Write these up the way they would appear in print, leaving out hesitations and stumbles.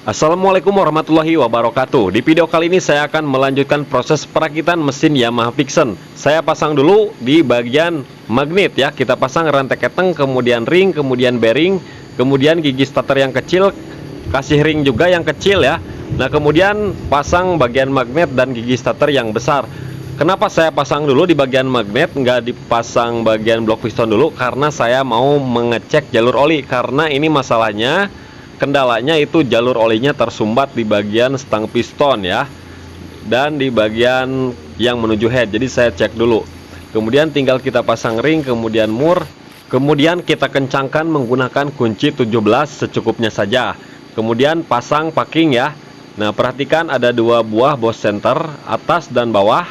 Assalamualaikum warahmatullahi wabarakatuh. Di video kali ini saya akan melanjutkan proses perakitan mesin Yamaha Vixion. Saya pasang dulu di bagian magnet ya. Kita pasang rantai keteng, kemudian ring, kemudian bearing, kemudian gigi starter yang kecil, kasih ring juga yang kecil ya. Nah, kemudian pasang bagian magnet dan gigi starter yang besar. Kenapa saya pasang dulu di bagian magnet, nggak dipasang bagian blok piston dulu? Karena saya mau mengecek jalur oli. Karena ini masalahnya, kendalanya itu jalur olinya tersumbat di bagian stang piston ya, dan di bagian yang menuju head. Jadi saya cek dulu. Kemudian tinggal kita pasang ring, kemudian mur, kemudian kita kencangkan menggunakan kunci 17 secukupnya saja. Kemudian pasang packing ya. Nah, perhatikan ada dua buah Boss center, atas dan bawah.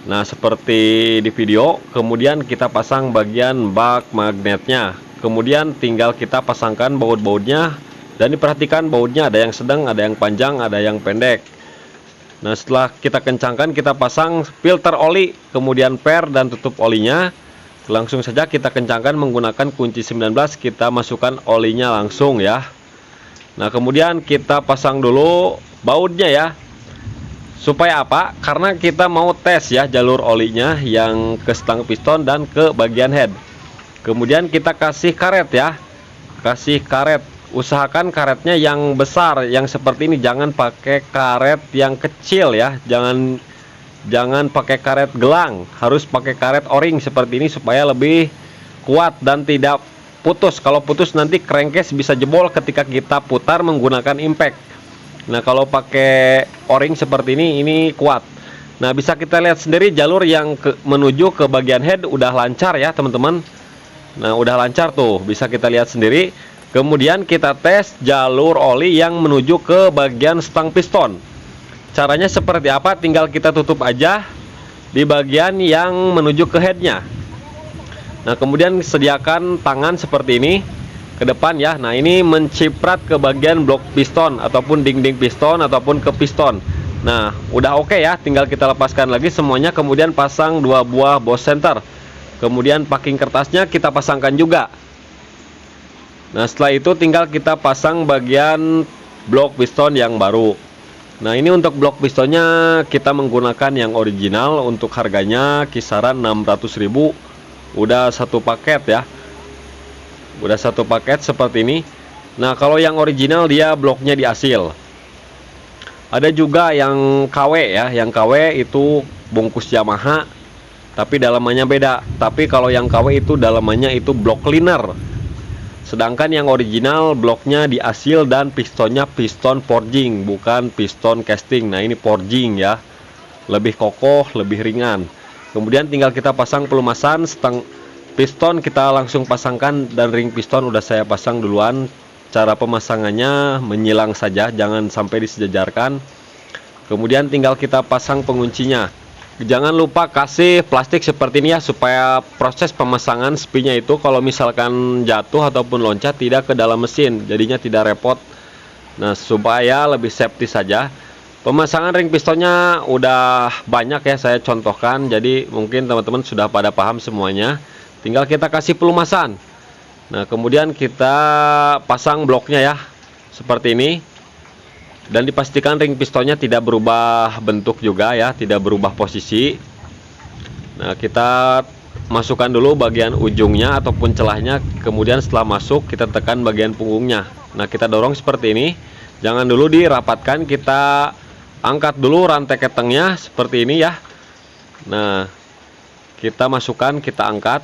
Nah, seperti di video. Kemudian kita pasang bagian bak magnetnya. Kemudian tinggal kita pasangkan baut-bautnya. Dan diperhatikan bautnya ada yang sedang, ada yang panjang, ada yang pendek. Nah, setelah kita kencangkan, kita pasang filter oli, kemudian per dan tutup olinya. Langsung saja kita kencangkan menggunakan kunci 19, kita masukkan olinya langsung ya. Nah, kemudian kita pasang dulu bautnya ya. Supaya apa? Karena kita mau tes ya jalur olinya yang ke stang piston dan ke bagian head. Kemudian kita kasih karet ya. Kasih karet. Usahakan karetnya yang besar, yang seperti ini. Jangan pakai karet yang kecil ya. Jangan pakai karet gelang. Harus pakai karet o-ring seperti ini supaya lebih kuat dan tidak putus. Kalau putus nanti crankcase bisa jebol ketika kita putar menggunakan impact. Nah, kalau pakai o-ring seperti ini kuat. Nah, bisa kita lihat sendiri jalur yang menuju ke bagian head udah lancar ya teman-teman. Nah, udah lancar tuh, bisa kita lihat sendiri. Kemudian kita tes jalur oli yang menuju ke bagian stang piston. Caranya seperti apa? Tinggal kita tutup aja di bagian yang menuju ke headnya. Nah, kemudian sediakan tangan seperti ini ke depan ya. Nah, ini menciprat ke bagian blok piston ataupun dinding piston ataupun ke piston. Nah, udah oke ya, tinggal kita lepaskan lagi semuanya. Kemudian pasang dua buah Boss center. Kemudian packing kertasnya kita pasangkan juga. Nah, setelah itu tinggal kita pasang bagian blok piston yang baru. Nah, ini untuk blok pistonnya kita menggunakan yang original. Untuk harganya kisaran 600.000. Udah satu paket ya. Udah satu paket seperti ini. Nah, kalau yang original dia bloknya di asil. Ada juga yang KW ya. Yang KW itu bungkus Yamaha, tapi dalamannya beda. Tapi kalau yang KW itu dalamannya itu blok cleaner. Sedangkan yang original bloknya di asil dan pistonnya piston forging, bukan piston casting. Nah, ini forging ya. Lebih kokoh, lebih ringan. Kemudian tinggal kita pasang pelumasan stang piston, kita langsung pasangkan, dan ring piston udah saya pasang duluan. Cara pemasangannya menyilang saja, jangan sampai disejajarkan. Kemudian tinggal kita pasang penguncinya. Jangan lupa kasih plastik seperti ini ya, supaya proses pemasangan spinya itu kalau misalkan jatuh ataupun loncat tidak ke dalam mesin, jadinya tidak repot. Nah, supaya lebih safety saja. Pemasangan ring pistonnya udah banyak ya saya contohkan, jadi mungkin teman-teman sudah pada paham semuanya. Tinggal kita kasih pelumasan. Nah, kemudian kita pasang bloknya ya, seperti ini. Dan dipastikan ring pistonnya tidak berubah bentuk juga ya, tidak berubah posisi. Nah, kita masukkan dulu bagian ujungnya ataupun celahnya. Kemudian setelah masuk, kita tekan bagian punggungnya. Nah, kita dorong seperti ini. Jangan dulu dirapatkan, kita angkat dulu rantai ketengnya seperti ini ya. Nah, kita masukkan, kita angkat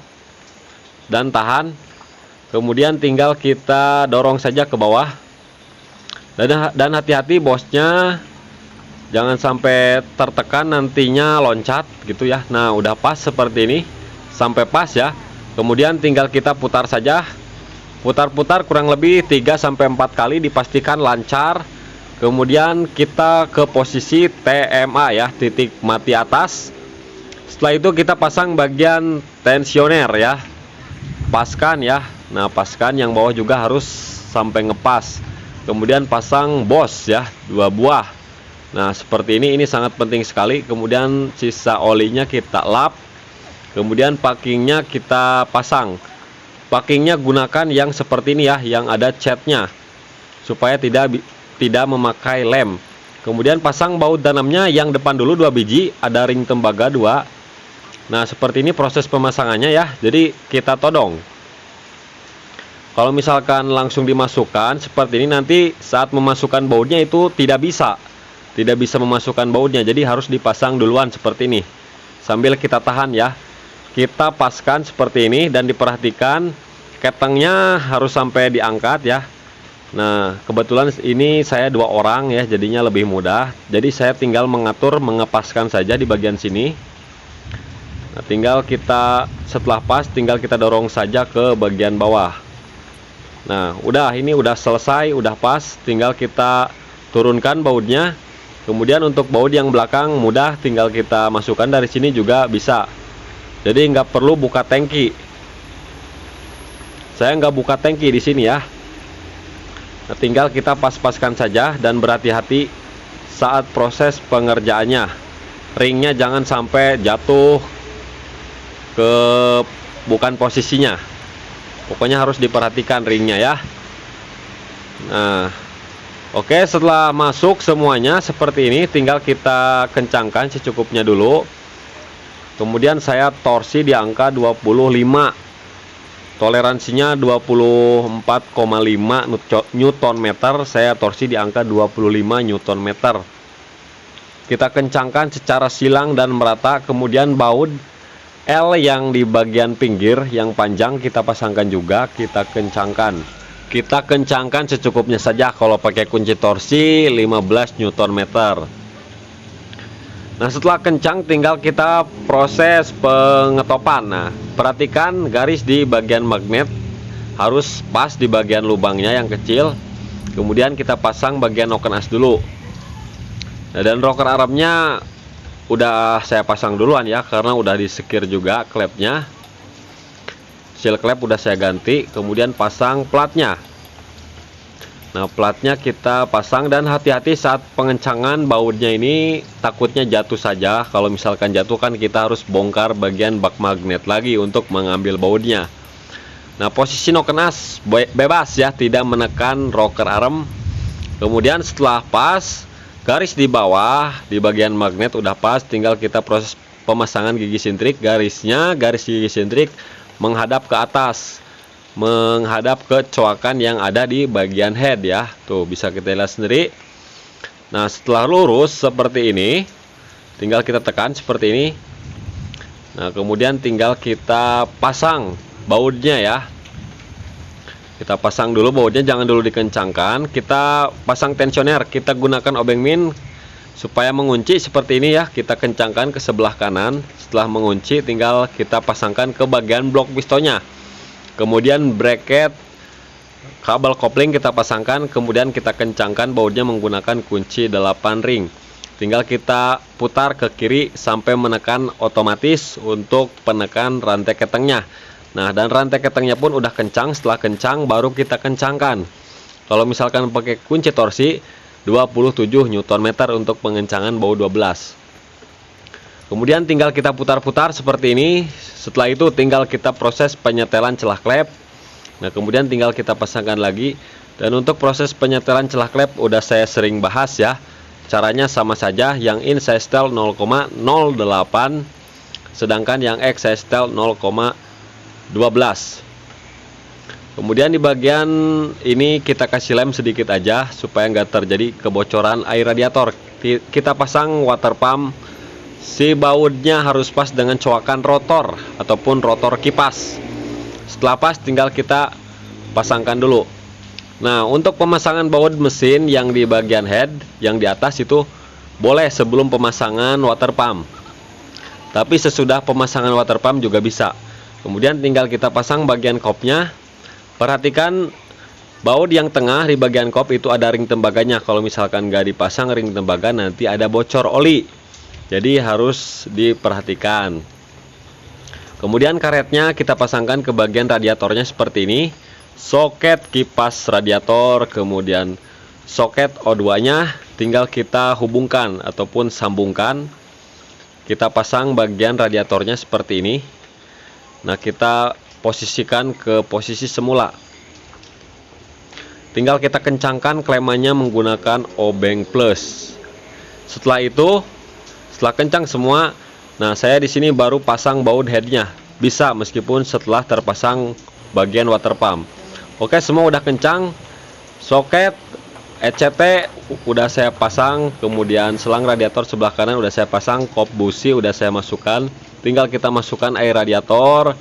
dan tahan. Kemudian tinggal kita dorong saja ke bawah. Dan hati-hati bosnya, jangan sampai tertekan nantinya loncat gitu ya. Nah, udah pas seperti ini, sampai pas ya. Kemudian tinggal kita putar saja. Putar-putar kurang lebih 3-4 kali, dipastikan lancar. Kemudian kita ke posisi TMA ya, titik mati atas. Setelah itu kita pasang bagian tensioner ya. Paskan ya. Nah, paskan yang bawah juga harus sampai ngepas. Kemudian pasang Boss ya, 2 buah. Nah, seperti ini sangat penting sekali. Kemudian sisa olinya kita lap. Kemudian packingnya kita pasang. Packingnya gunakan yang seperti ini ya, yang ada catnya, supaya tidak tidak memakai lem. Kemudian pasang baut tanamnya yang depan dulu 2 biji, ada ring tembaga 2. Nah, seperti ini proses pemasangannya ya. Jadi kita todong. Kalau misalkan langsung dimasukkan seperti ini, nanti saat memasukkan bautnya itu tidak bisa memasukkan bautnya. Jadi harus dipasang duluan seperti ini. Sambil kita tahan ya. Kita paskan seperti ini dan diperhatikan ketengnya harus sampai diangkat ya. Nah, kebetulan ini saya 2 orang ya, jadinya lebih mudah. Jadi saya tinggal mengepaskan saja di bagian sini. Nah, tinggal kita setelah pas, tinggal kita dorong saja ke bagian bawah. Nah, ini udah selesai, udah pas. Tinggal kita turunkan bautnya. Kemudian untuk baut yang belakang mudah, tinggal kita masukkan dari sini juga bisa. Jadi nggak perlu buka tangki. Saya nggak buka tangki di sini ya. Nah, tinggal kita pas-paskan saja dan berhati-hati saat proses pengerjaannya. Ringnya jangan sampai jatuh ke bukan posisinya. Pokoknya harus diperhatikan ringnya ya. Nah, oke, setelah masuk semuanya seperti ini, tinggal kita kencangkan secukupnya dulu. Kemudian saya torsi di angka 25. Toleransinya 24,5 Nm. Saya torsi di angka 25 Nm. Kita kencangkan secara silang dan merata. Kemudian baut L yang di bagian pinggir yang panjang kita pasangkan juga, kita kencangkan. Kita kencangkan secukupnya saja. Kalau pakai kunci torsi 15 Nm. Nah, setelah kencang tinggal kita proses pengetopan. Nah, perhatikan garis di bagian magnet harus pas di bagian lubangnya yang kecil. Kemudian kita pasang bagian noken as dulu. Nah, dan rocker armnya udah saya pasang duluan ya, karena udah disekir juga klepnya. Seal klep udah saya ganti. Kemudian pasang platnya. Nah, platnya kita pasang dan hati-hati saat pengencangan bautnya ini, takutnya jatuh saja. Kalau misalkan jatuh kan kita harus bongkar bagian bak magnet lagi untuk mengambil bautnya. Nah, posisi noken as bebas ya, tidak menekan rocker arm. Kemudian setelah pas, garis di bawah di bagian magnet udah pas, tinggal kita proses pemasangan gigi sintrik. Garis gigi sintrik menghadap ke atas, menghadap ke coakan yang ada di bagian head ya. Tuh, bisa kita lihat sendiri. Nah, setelah lurus seperti ini, tinggal kita tekan seperti ini. Nah, kemudian tinggal kita pasang bautnya ya. Kita pasang dulu bautnya, jangan dulu dikencangkan. Kita pasang tensioner, kita gunakan obeng min supaya mengunci seperti ini ya. Kita kencangkan ke sebelah kanan. Setelah mengunci, tinggal kita pasangkan ke bagian blok pistonnya. Kemudian bracket kabel kopling kita pasangkan, kemudian kita kencangkan bautnya menggunakan kunci 8 ring. Tinggal kita putar ke kiri sampai menekan otomatis untuk penekan rantai ketengnya. Nah, dan rantai ketengnya pun udah kencang. Setelah kencang baru kita kencangkan. Kalau misalkan pakai kunci torsi 27 Nm untuk pengencangan baut 12. Kemudian tinggal kita putar-putar seperti ini. Setelah itu tinggal kita proses penyetelan celah klep. Nah, kemudian tinggal kita pasangkan lagi. Dan untuk proses penyetelan celah klep udah saya sering bahas ya. Caranya sama saja, yang in saya setel 0,08, sedangkan yang X saya setel 0,12. Kemudian di bagian ini kita kasih lem sedikit aja supaya nggak terjadi kebocoran air radiator. Kita pasang water pump. Si bautnya harus pas dengan coakan rotor ataupun rotor kipas. Setelah pas tinggal kita pasangkan dulu. Nah, untuk pemasangan baut mesin yang di bagian head yang di atas itu boleh sebelum pemasangan water pump. Tapi sesudah pemasangan water pump juga bisa. Kemudian tinggal kita pasang bagian kopnya. Perhatikan baut yang tengah di bagian kop itu ada ring tembaganya. Kalau misalkan nggak dipasang ring tembaga nanti ada bocor oli. Jadi harus diperhatikan. Kemudian karetnya kita pasangkan ke bagian radiatornya seperti ini. Soket kipas radiator, kemudian soket O2-nya tinggal kita hubungkan ataupun sambungkan. Kita pasang bagian radiatornya seperti ini. Nah, kita posisikan ke posisi semula. tinggal kita kencangkan klemannya menggunakan obeng plus. Setelah itu, setelah kencang semua, nah saya di sini baru pasang baut headnya. Bisa meskipun setelah terpasang bagian water pump. Oke, semua udah kencang. Soket ECT udah saya pasang, kemudian selang radiator sebelah kanan udah saya pasang, kop busi udah saya masukkan. Tinggal kita masukkan air radiator.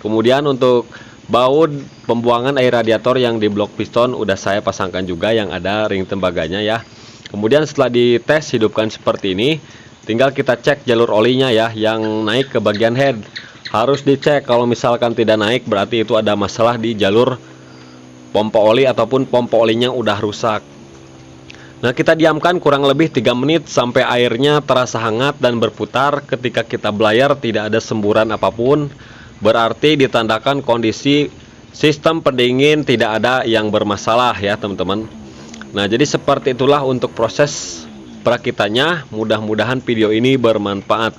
Kemudian untuk baut pembuangan air radiator yang di blok piston udah saya pasangkan juga, yang ada ring tembaganya ya. Kemudian setelah dites hidupkan seperti ini, tinggal kita cek jalur olinya ya, yang naik ke bagian head. Harus dicek, kalau misalkan tidak naik berarti itu ada masalah di jalur pompa oli ataupun pompa olinya udah rusak. Nah, kita diamkan kurang lebih 3 menit sampai airnya terasa hangat dan berputar. Ketika kita belayar tidak ada semburan apapun, berarti ditandakan kondisi sistem pendingin tidak ada yang bermasalah ya teman-teman. Nah, jadi seperti itulah untuk proses perakitannya. Mudah-mudahan video ini bermanfaat.